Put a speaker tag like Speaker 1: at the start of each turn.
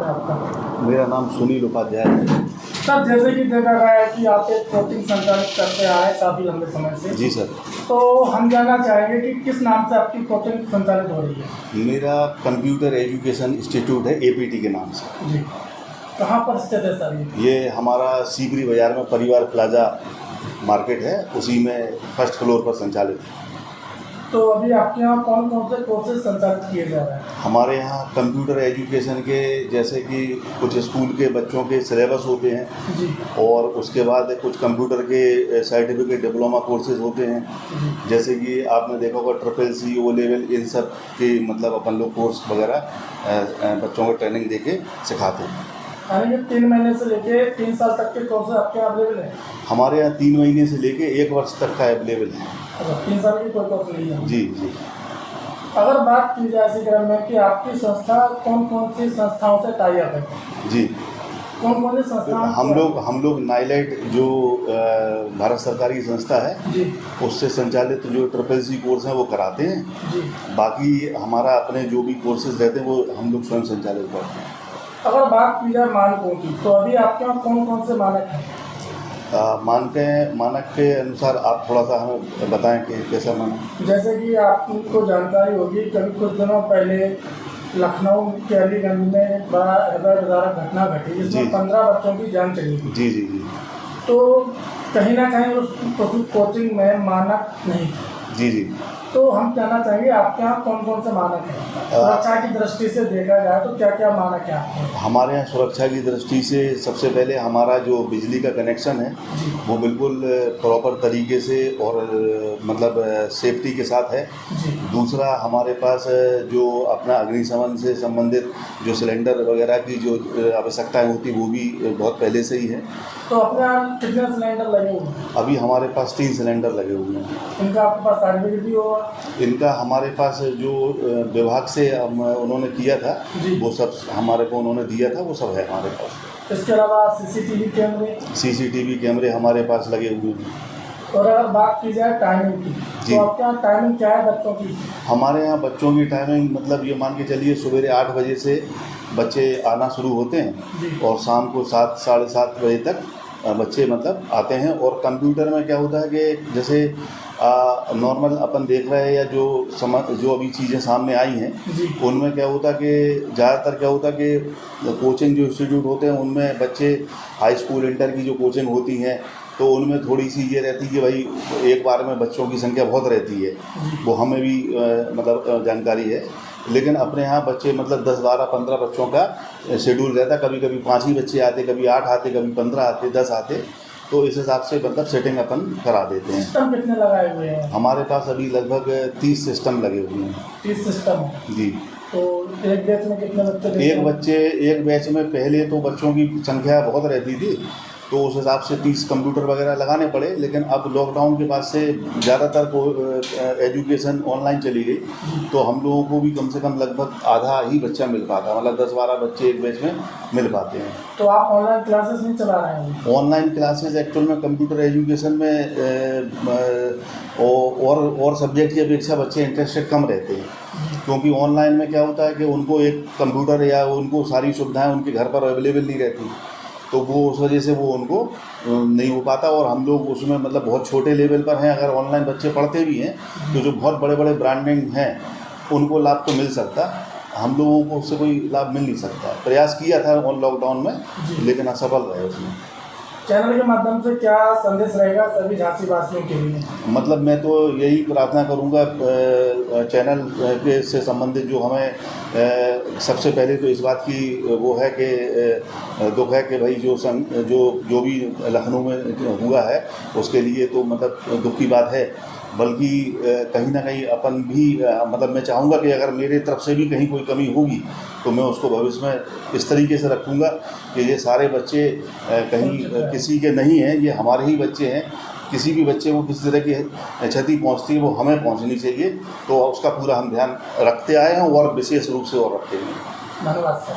Speaker 1: है आपका?
Speaker 2: मेरा नाम सुनील उपाध्याय है।
Speaker 1: सर, जैसे कि देखा गया है कि आप एक कोचिंग संचालित करते आए काफ़ी लंबे समय से।
Speaker 2: जी सर।
Speaker 1: तो हम जानना चाहेंगे कि किस नाम से आपकी कोचिंग संचालित हो रही है?
Speaker 2: मेरा कंप्यूटर एजुकेशन इंस्टीट्यूट है, APT के नाम से।
Speaker 1: जी, कहाँ पर स्थित है सर
Speaker 2: ये हमारा सीकरी बाज़ार में परिवार प्लाजा मार्केट है, उसी में फर्स्ट फ्लोर पर संचालित है।
Speaker 1: तो अभी आपके यहाँ कौन कौन से कोर्सेज संचालित किए जा रहे हैं?
Speaker 2: हमारे यहाँ कंप्यूटर एजुकेशन के जैसे कि कुछ स्कूल के बच्चों के सिलेबस होते हैं
Speaker 1: जी
Speaker 2: और उसके बाद कुछ कंप्यूटर के सर्टिफिकेट डिप्लोमा कोर्सेज होते हैं।
Speaker 1: जी।
Speaker 2: जैसे कि आपने देखा होगा SSC O लेवल, इन सब के मतलब अपन लोग कोर्स वगैरह बच्चों को ट्रेनिंग दे के सिखाते हैं।
Speaker 1: यानी कि 3 महीने से लेके 3 साल तक के कोर्सेज आपके यहाँ अवेलेबल है?
Speaker 2: हमारे यहाँ 3 महीने से लेके 1 वर्ष तक का अवेलेबल है।
Speaker 1: अच्छा, 3 साल की कोई कोर्स नहीं है?
Speaker 2: जी जी।
Speaker 1: अगर बात की जाए इसी क्रम में कि आपकी संस्था कौन कौन सी संस्थाओं से टाई अप है?
Speaker 2: जी,
Speaker 1: कौन कौन सी संस्थाओं?
Speaker 2: हम लोग नाइलाइट जो भारत सरकार की संस्था है
Speaker 1: जी
Speaker 2: उससे संचालित जो SSC कोर्स हैं वो कराते हैं।
Speaker 1: जी।
Speaker 2: बाकी हमारा अपने जो भी कोर्सेज रहते हैं वो हम लोग स्वयं संचालित करते हैं।
Speaker 1: अगर बात की जाए मानकों की, तो अभी आपके यहाँ कौन कौन से मानक हैं?
Speaker 2: मानक के अनुसार आप थोड़ा सा हमें बताएं कि कैसा मानक।
Speaker 1: जैसे कि आपको जानकारी होगी, कभी कुछ दिनों पहले लखनऊ के अलीगंज में एक बड़ा हृदयविदारक घटना घटी जिसमें 15 बच्चों की जान चली गई।
Speaker 2: जी जी जी।
Speaker 1: तो कहीं ना कहीं उस कोचिंग में मानक नहीं थे।
Speaker 2: जी जी।
Speaker 1: तो हम जानना चाहेंगे आपके यहाँ कौन कौन से मानक हैं? सुरक्षा की दृष्टि से देखा जाए तो क्या क्या मानक है आपके यहाँ?
Speaker 2: हमारे यहाँ सुरक्षा की दृष्टि से सबसे पहले हमारा जो बिजली का कनेक्शन है
Speaker 1: जी
Speaker 2: वो बिल्कुल प्रॉपर तरीके से और मतलब सेफ्टी के साथ है।
Speaker 1: जी।
Speaker 2: दूसरा, हमारे पास जो अपना अग्निशमन से संबंधित जो सिलेंडर वगैरह की जो आवश्यकताएं होती वो भी बहुत पहले से ही है।
Speaker 1: तो अपने यहाँ कितने सिलेंडर लगे हुए हैं?
Speaker 2: अभी हमारे पास 3 सिलेंडर लगे हुए हैं।
Speaker 1: इनका आपके पास सर्टिफिकेट भी होगा?
Speaker 2: इनका हमारे पास जो विभाग से उन्होंने किया था
Speaker 1: जी।
Speaker 2: वो सब हमारे को उन्होंने दिया था, वो सब है हमारे पास।
Speaker 1: इसके अलावा CCTV कैमरे?
Speaker 2: CCTV कैमरे हमारे पास लगे हुए हैं।
Speaker 1: और अगर बात की जाए टाइमिंग की,
Speaker 2: जी।
Speaker 1: तो आपके यहाँ टाइमिंग क्या है बच्चों की?
Speaker 2: हमारे यहाँ बच्चों की टाइमिंग मतलब ये मान के चलिए सवेरे 8 बजे से बच्चे आना शुरू होते हैं
Speaker 1: जी।
Speaker 2: और शाम को 7 साढ़े 7 बजे तक बच्चे मतलब आते हैं। और कंप्यूटर में क्या होता है कि जैसे नॉर्मल अपन देख रहे हैं या जो अभी चीज़ें सामने आई हैं
Speaker 1: जी
Speaker 2: उनमें क्या होता है कि ज़्यादातर क्या होता है कि कोचिंग जो इंस्टीट्यूट होते हैं उनमें बच्चे हाई स्कूल इंटर की जो कोचिंग होती हैं तो उनमें थोड़ी सी ये रहती है कि भाई एक बार में बच्चों की संख्या बहुत रहती है, वो हमें भी मतलब जानकारी है। लेकिन अपने यहाँ बच्चे मतलब 10 12 15 बच्चों का शेड्यूल रहता है। कभी कभी 5 ही बच्चे आते, कभी 8 आते, कभी 15 आते, 10 आते। तो इस हिसाब से मतलब सेटिंग अपन करा देते हैं।
Speaker 1: सिस्टम कितने लगाए हुए हैं?
Speaker 2: हमारे पास अभी लगभग 30 सिस्टम लगे हुए हैं।
Speaker 1: 30 सिस्टम है।
Speaker 2: जी।
Speaker 1: तो एक बैच में कितने बच्चे?
Speaker 2: एक बैच में पहले तो बच्चों की संख्या बहुत रहती थी तो उस हिसाब से 30 कंप्यूटर वगैरह लगाने पड़े। लेकिन अब लॉकडाउन के बाद से ज़्यादातर को एजुकेशन ऑनलाइन चली गई तो हम लोगों को भी कम से कम लगभग आधा ही बच्चा मिल पाता, मतलब 10 12 बच्चे एक बैच में मिल पाते हैं।
Speaker 1: तो आप ऑनलाइन क्लासेस नहीं चला रहे हैं?
Speaker 2: ऑनलाइन क्लासेस एक्चुअल में कंप्यूटर एजुकेशन में और सब्जेक्ट की अपेक्षा बच्चे इंटरेस्टेड कम रहते हैं, क्योंकि ऑनलाइन में क्या होता है कि उनको एक कंप्यूटर या उनको सारी सुविधाएं उनके घर पर अवेलेबल नहीं रहती, तो वो उस वजह से वो उनको नहीं हो पाता। और हम लोग उसमें मतलब बहुत छोटे लेवल पर हैं। अगर ऑनलाइन बच्चे पढ़ते भी हैं तो जो बहुत बड़े बड़े ब्रांडिंग हैं उनको लाभ तो मिल सकता, हम लोगों को उससे कोई लाभ मिल नहीं सकता। प्रयास किया था लॉकडाउन में लेकिन असफल रहे उसमें।
Speaker 1: चैनल के माध्यम से क्या संदेश रहेगा सभी झांसी वासियों के लिए?
Speaker 2: मतलब मैं तो यही प्रार्थना करूंगा चैनल के से संबंधित जो हमें सबसे पहले तो इस बात की वो है कि दुख है कि भाई जो भी लखनऊ में हुआ है उसके लिए तो मतलब दुख की बात है। बल्कि कहीं ना कहीं अपन भी मतलब मैं चाहूँगा कि अगर मेरे तरफ से भी कहीं कोई कमी होगी तो मैं उसको भविष्य में इस तरीके से रखूँगा कि ये सारे बच्चे कहीं किसी के नहीं हैं, ये हमारे ही बच्चे हैं। किसी भी बच्चे को किसी तरह की क्षति पहुंचती है वो हमें पहुंचनी चाहिए, तो उसका पूरा हम ध्यान रखते आए हैं और विशेष रूप से और रखेंगे।
Speaker 1: धन्यवाद सर।